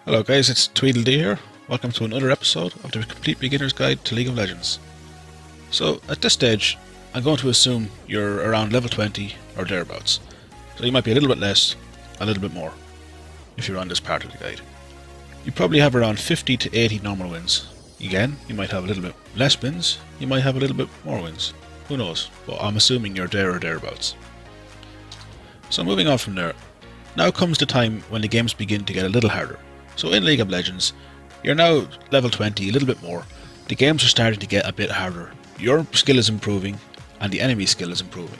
Hello guys, it's Tweedledee here. Welcome to another episode of the Complete Beginner's Guide to League of Legends. So at this stage, I'm going to assume you're around level 20 or thereabouts. So you might be a little bit less, a little bit more, if you're on this part of the guide. You probably have around 50 to 80 normal wins. Again, you might have a little bit less wins, you might have a little bit more wins. Who knows, but I'm assuming you're there or thereabouts. So moving on from there, now comes the time when the games begin to get a little harder. So in League of Legends, you're now level 20, a little bit more. The games are starting to get a bit harder. Your skill is improving, and the enemy skill is improving.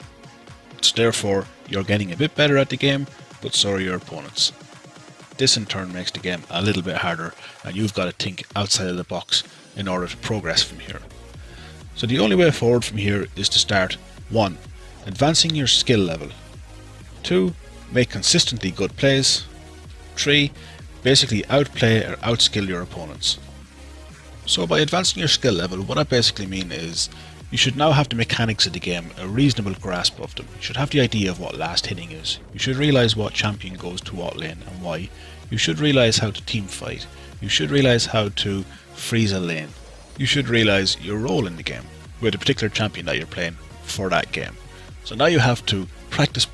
So therefore, you're getting a bit better at the game, but so are your opponents. This in turn makes the game a little bit harder, and you've got to think outside of the box in order to progress from here. So the only way forward from here is to start 1. Advancing your skill level. 2. Make consistently good plays. 3. Basically outplay or outskill your opponents. So by advancing your skill level, what I basically mean is you should now have the mechanics of the game, a reasonable grasp of them. You should have the idea of what last hitting is. You should realise what champion goes to what lane and why. You should realise how to team fight. You should realise how to freeze a lane. You should realise your role in the game with a particular champion that you're playing for that game. So now you have to practice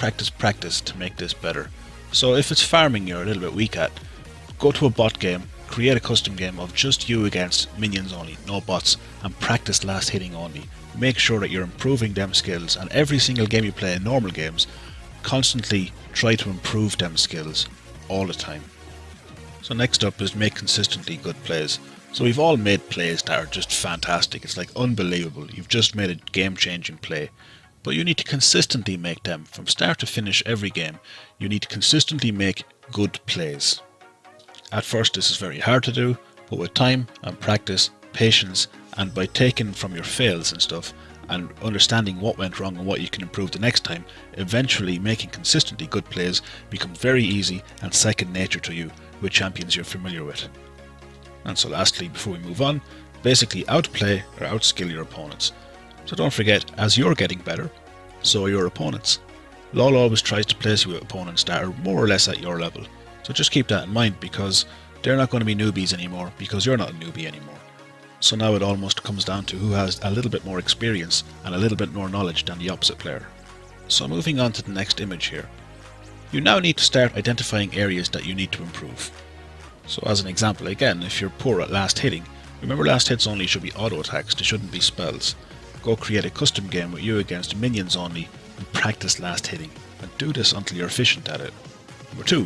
to make this better. So if it's farming you're a little bit weak at, go to a bot game, create a custom game of just you against minions only, no bots, and practice last hitting only. Make sure that you're improving them skills, and every single game you play in normal games, constantly try to improve them skills all the time. So next up is make consistently good plays. So we've all made plays that are just fantastic, it's like unbelievable, you've just made a game-changing play. But you need to consistently make them, from start to finish every game, you need to consistently make good plays. At first this is very hard to do, but with time and practice, patience, and by taking from your fails and stuff, and understanding what went wrong and what you can improve the next time, eventually making consistently good plays becomes very easy and second nature to you with champions you're familiar with. And so lastly, before we move on, basically outplay or outskill your opponents. So don't forget, as you're getting better, so are your opponents. LoL always tries to place you with opponents that are more or less at your level. So just keep that in mind, because they're not going to be newbies anymore, because you're not a newbie anymore. So now it almost comes down to who has a little bit more experience and a little bit more knowledge than the opposite player. So moving on to the next image here. You now need to start identifying areas that you need to improve. So as an example, again, if you're poor at last hitting, remember last hits only should be auto attacks, they shouldn't be spells. Go create a custom game with you against minions only and practice last hitting, and do this until you're efficient at it. Number 2.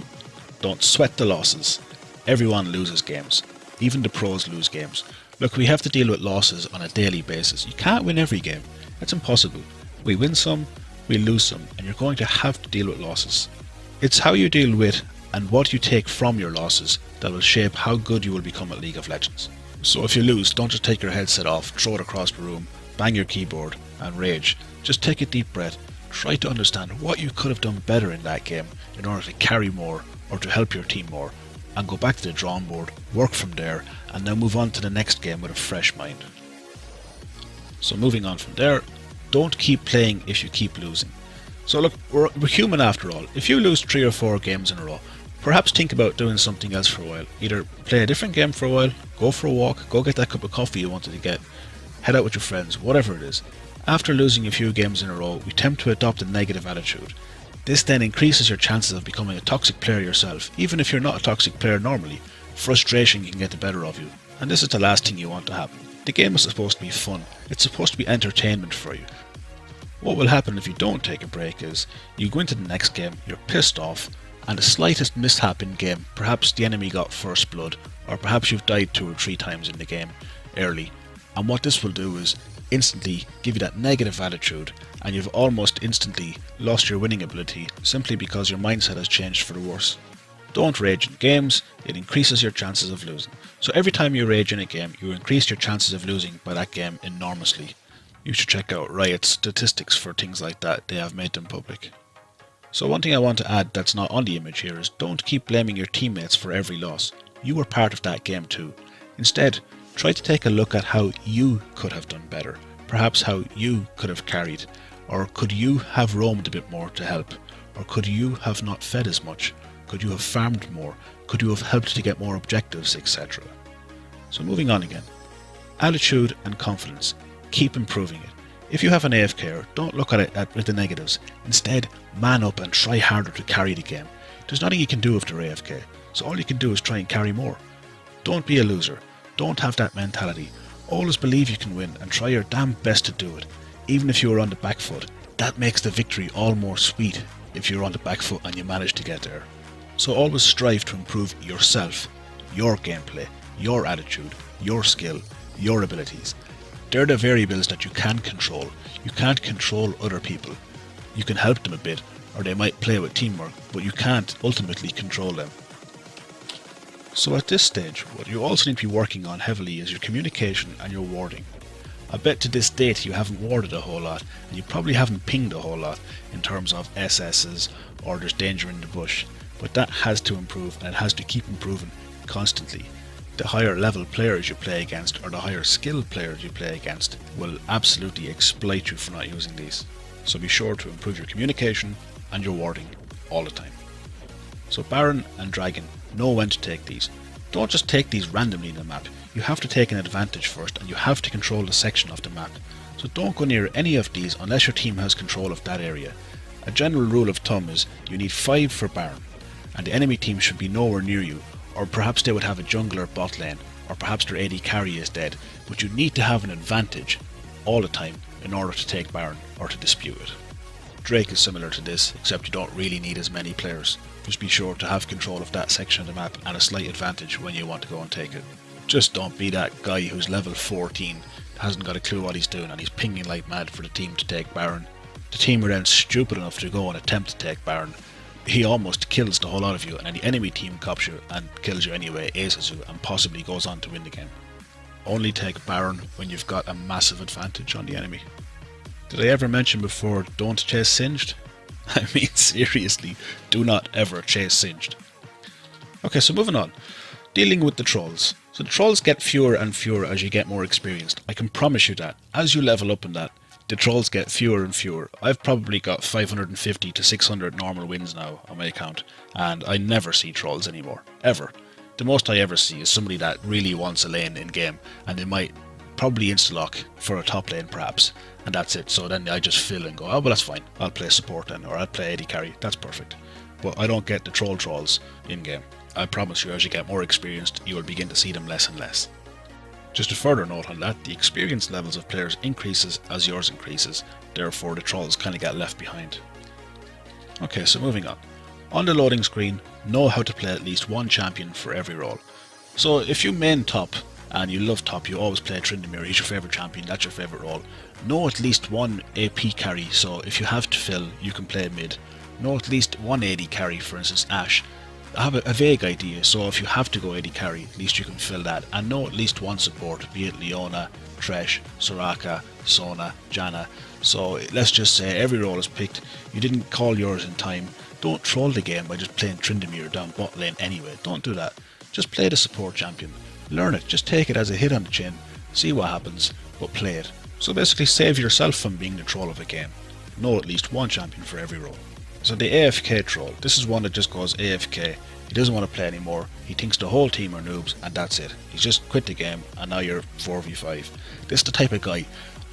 Don't sweat the losses. Everyone loses games. Even the pros lose games. Look, we have to deal with losses on a daily basis. You can't win every game. It's impossible. We win some, we lose some, and you're going to have to deal with losses. It's how you deal with and what you take from your losses that will shape how good you will become at League of Legends. So if you lose, don't just take your headset off, throw it across the room, bang your keyboard and rage. Just take a deep breath. Try to understand what you could have done better in that game in order to carry more or to help your team more, and go back to the drawing board, work from there, and now move on to the next game with a fresh mind. So moving on from there, don't keep playing if you keep losing. So look, we're human after all. If you lose 3 or 4 games in a row, perhaps think about doing something else for a while. Either play a different game for a while, go for a walk, go get that cup of coffee you wanted to get, head out with your friends, whatever it is. After losing a few games in a row, we tend to adopt a negative attitude. This then increases your chances of becoming a toxic player yourself. Even if you're not a toxic player normally, frustration can get the better of you, and this is the last thing you want to happen. The game is supposed to be fun, it's supposed to be entertainment for you. What will happen if you don't take a break is, you go into the next game, you're pissed off, and the slightest mishap in game, perhaps the enemy got first blood, or perhaps you've died 2 or 3 times in the game early, and what this will do is instantly give you that negative attitude, and you've almost instantly lost your winning ability simply because your mindset has changed for the worse. Don't rage in games, it increases your chances of losing. So every time you rage in a game, you increase your chances of losing by that game enormously. You should check out Riot's statistics for things like that, they have made them public. So one thing I want to add that's not on the image here is don't keep blaming your teammates for every loss. You were part of that game too. Instead, try to take a look at how you could have done better, perhaps how you could have carried, or could you have roamed a bit more to help, or could you have not fed as much, could you have farmed more, Could you have helped to get more objectives, etc.? So moving on again. Attitude and confidence. Keep improving it. If you have an AFKer, don't look at it with the negatives. Instead, man up and try harder to carry the game. There's nothing you can do if they're AFK, so all you can do is try and carry more. Don't be a loser. Don't have that mentality. Always believe you can win and try your damn best to do it. Even if you are on the back foot, that makes the victory all more sweet if you're on the back foot and you manage to get there. So always strive to improve yourself, your gameplay, your attitude, your skill, your abilities. They're the variables that you can control. You can't control other people. You can help them a bit, or they might play with teamwork, but you can't ultimately control them. So at this stage, what you also need to be working on heavily is your communication and your warding. I bet to this date you haven't warded a whole lot, and you probably haven't pinged a whole lot in terms of SSs or there's danger in the bush, but that has to improve, and it has to keep improving constantly. The higher level players you play against, or the higher skilled players you play against, will absolutely exploit you for not using these. So be sure to improve your communication and your warding all the time. So Baron and Dragon, know when to take these. Don't just take these randomly in the map. You have to take an advantage first, and you have to control the section of the map. So don't go near any of these unless your team has control of that area. A general rule of thumb is you need 5 for Baron, and the enemy team should be nowhere near you, or perhaps they would have a jungler bot lane, or perhaps their AD carry is dead, but you need to have an advantage all the time in order to take Baron or to dispute it. Drake is similar to this, except you don't really need as many players. Just be sure to have control of that section of the map and a slight advantage when you want to go and take it. Just don't be that guy who's level 14, hasn't got a clue what he's doing, and he's pinging like mad for the team to take Baron. The team are then stupid enough to go and attempt to take Baron. He almost kills the whole lot of you, and then the enemy team cops you and kills you anyway, aces you, and possibly goes on to win the game. Only take Baron when you've got a massive advantage on the enemy. Did I ever mention before, don't chase Singed? I mean, seriously, do not ever chase Singed. Okay, so moving on. Dealing with the trolls. So the trolls get fewer and fewer as you get more experienced. I can promise you that. As you level up in that, the trolls get fewer and fewer. I've probably got 550 to 600 normal wins now on my account, and I never see trolls anymore. Ever. The most I ever see is somebody that really wants a lane in game, and they might probably insta-lock for a top lane perhaps, and that's it. So then I just fill and go, oh well, that's fine, I'll play support then, or I'll play AD carry, that's perfect. But I don't get the trolls in game. I promise you, as you get more experienced, you will begin to see them less and less. Just a further note on that, the experience levels of players increases as yours increases, therefore the trolls kind of get left behind. Okay, so moving on. On the loading screen, know how to play at least one champion for every role. So if you main top, and you love top, you always play Tryndamere, he's your favourite champion, that's your favourite role. Know at least one AP carry, so if you have to fill, you can play mid. Know at least one AD carry, for instance Ashe. Have a vague idea, so if you have to go AD carry, at least you can fill that. And know at least one support, be it Leona, Thresh, Soraka, Sona, Janna. So let's just say every role is picked, you didn't call yours in time. Don't troll the game by just playing Tryndamere down bot lane anyway, don't do that. Just play the support champion. Learn it, just take it as a hit on the chin, see what happens, but play it. So basically save yourself from being the troll of a game. Know at least one champion for every role. So the AFK troll, this is one that just goes AFK, he doesn't want to play anymore, he thinks the whole team are noobs and that's it. He's just quit the game and now you're 4v5. This is the type of guy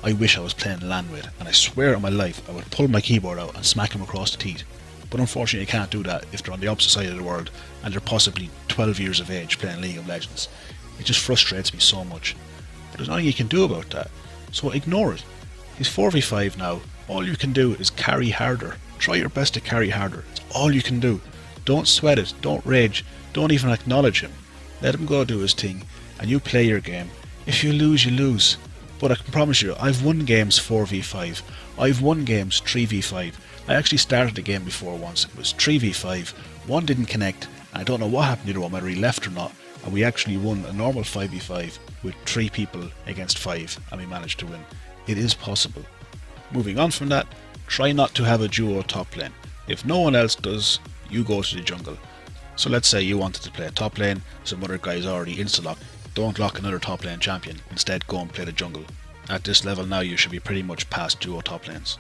I wish I was playing LAN with, and I swear on my life I would pull my keyboard out and smack him across the teeth. But unfortunately you can't do that if they're on the opposite side of the world and they're possibly 12 years of age playing League of Legends. It just frustrates me so much. But there's nothing you can do about that, so ignore it. He's 4v5 now, all you can do is carry harder. Try your best to carry harder, it's all you can do. Don't sweat it, don't rage, don't even acknowledge him. Let him go do his thing, and you play your game. If you lose, you lose. But I can promise you, I've won games 4v5, I've won games 3v5. I actually started a game before once, it was 3v5, one didn't connect, and I don't know what happened to the other one, whether he left or not, and we actually won a normal 5v5 with 3 people against 5, and we managed to win. It is possible. Moving on from that, try not to have a duo top lane. If no one else does, you go to the jungle. So let's say you wanted to play a top lane, some other guy's already insta-lock. Don't lock another top lane champion, instead go and play the jungle. At this level now you should be pretty much past duo top lanes.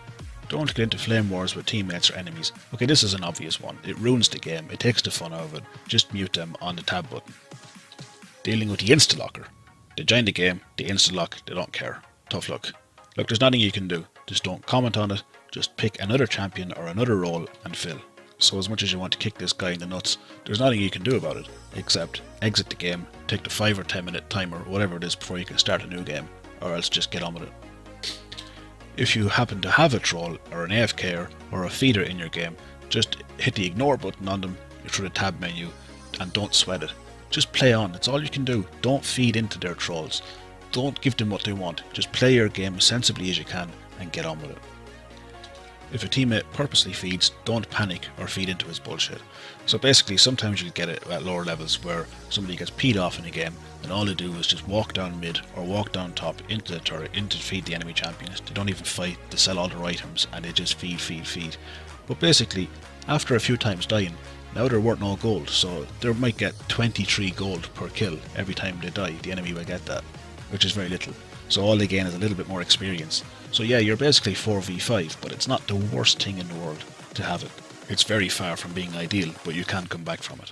Don't get into flame wars with teammates or enemies. Okay, this is an obvious one. It ruins the game, it takes the fun out of it. Just mute them on the tab button. Dealing with the insta-locker. They join the game, they insta-lock, they don't care. Tough luck. Look, there's nothing you can do. Just don't comment on it, just pick another champion or another role and fill. So as much as you want to kick this guy in the nuts, there's nothing you can do about it, except exit the game, take the 5 or 10 minute timer, whatever it is, before you can start a new game, or else just get on with it. If you happen to have a troll, or an AFK or a feeder in your game, just hit the ignore button on them through the tab menu, and don't sweat it. Just play on, that's all you can do. Don't feed into their trolls. Don't give them what they want, just play your game as sensibly as you can, and get on with it. If a teammate purposely feeds, don't panic or feed into his bullshit. So basically, sometimes you'll get it at lower levels where somebody gets peed off in a game and all they do is just walk down mid or walk down top into the turret, into feed the enemy champions. They don't even fight, they sell all their items and they just feed. But basically, after a few times dying, now they're worth no gold, so they might get 23 gold per kill every time they die. The enemy will get that, which is very little. So all they gain is a little bit more experience. So yeah, you're basically 4v5, but it's not the worst thing in the world to have it. It's very far from being ideal, but you can come back from it.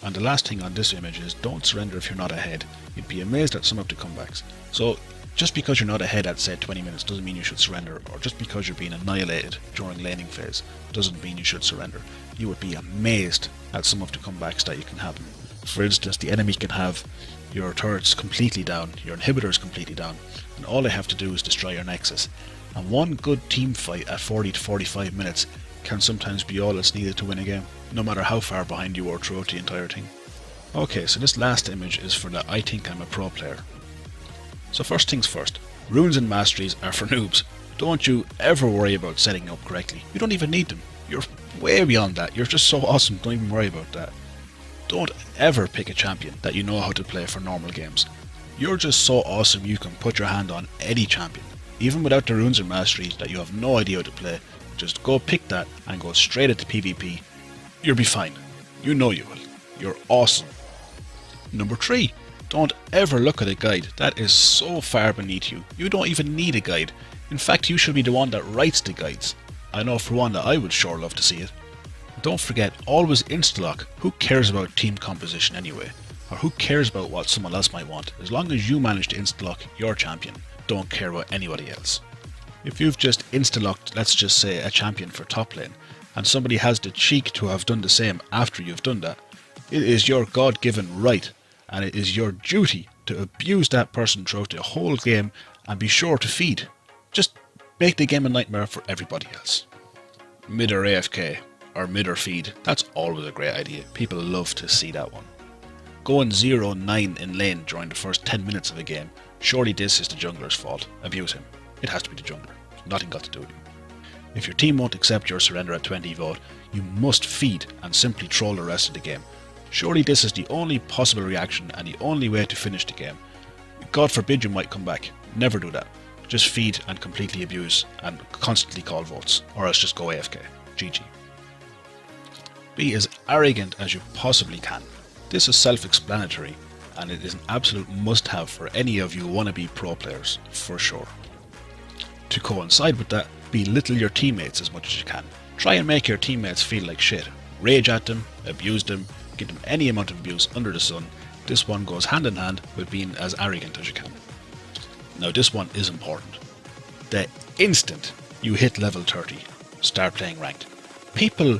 And the last thing on this image is don't surrender if you're not ahead. You'd be amazed at some of the comebacks. So just because you're not ahead at say 20 minutes doesn't mean you should surrender, or just because you're being annihilated during laning phase doesn't mean you should surrender. You would be amazed at some of the comebacks that you can happen. For instance, the enemy can have your turrets completely down, your inhibitors completely down, and all they have to do is destroy your nexus. And one good team fight at 40 to 45 minutes can sometimes be all that's needed to win a game, no matter how far behind you are throughout the entire thing. Okay, so this last image is for the I think I'm a pro player. So first things first, runes and masteries are for noobs. Don't you ever worry about setting up correctly. You don't even need them. You're way beyond that. You're just so awesome, don't even worry about that. Don't ever pick a champion that you know how to play for normal games. You're just so awesome you can put your hand on any champion. Even without the runes and masteries that you have no idea how to play, just go pick that and go straight into PvP. You'll be fine. You know you will. You're awesome. Number 3. Don't ever look at a guide. That is so far beneath you. You don't even need a guide. In fact, you should be the one that writes the guides. I know for one that I would sure love to see it. Don't forget, always insta-lock. Who cares about team composition anyway? Or who cares about what someone else might want? As long as you manage to insta-lock your champion, don't care about anybody else. If you've just insta-locked, let's just say, a champion for top lane, and somebody has the cheek to have done the same after you've done that, it is your God-given right, and it is your duty to abuse that person throughout the whole game and be sure to feed. Just make the game a nightmare for everybody else. Mid or AFK, or mid or feed, that's always a great idea. People love to see that one. Going 0-9 in lane during the first 10 minutes of a game, surely this is the jungler's fault. Abuse him. It has to be the jungler. Nothing got to do with you. If your team won't accept your surrender at 20 vote, you must feed and simply troll the rest of the game. Surely this is the only possible reaction and the only way to finish the game. God forbid you might come back. Never do that. Just feed and completely abuse and constantly call votes, or else just go AFK. GG. Be as arrogant as you possibly can. This is self-explanatory, and it is an absolute must-have for any of you wannabe pro players, for sure. To coincide with that, belittle your teammates as much as you can. Try and make your teammates feel like shit. Rage at them, abuse them, give them any amount of abuse under the sun. This one goes hand in hand with being as arrogant as you can. Now this one is important. The instant you hit level 30, start playing ranked. People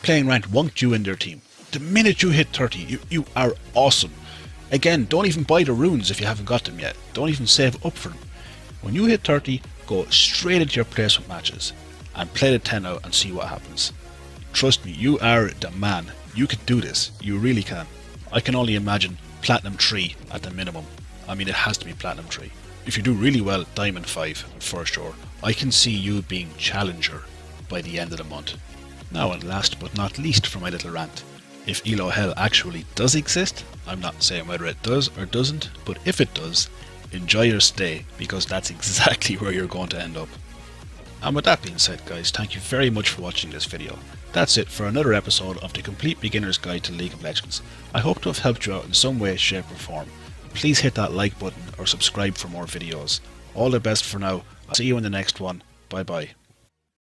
playing ranked want you in their team. The minute you hit 30, you are awesome. Again, don't even buy the runes if you haven't got them yet. Don't even save up for them. When you hit 30, go straight into your placement matches and play the 10 out and see what happens. Trust me, you are the man. You can do this. You really can. I can only imagine Platinum 3 at the minimum. I mean, it has to be Platinum 3. If you do really well, Diamond 5 for sure. I can see you being Challenger by the end of the month. Now, and last but not least for my little rant. If Elo Hell actually does exist, I'm not saying whether it does or doesn't, but if it does, enjoy your stay, because that's exactly where you're going to end up. And with that being said, guys, thank you very much for watching this video. That's it for another episode of the Complete Beginner's Guide to League of Legends. I hope to have helped you out in some way, shape or form. Please hit that like button or subscribe for more videos. All the best for now. I'll see you in the next one. Bye bye.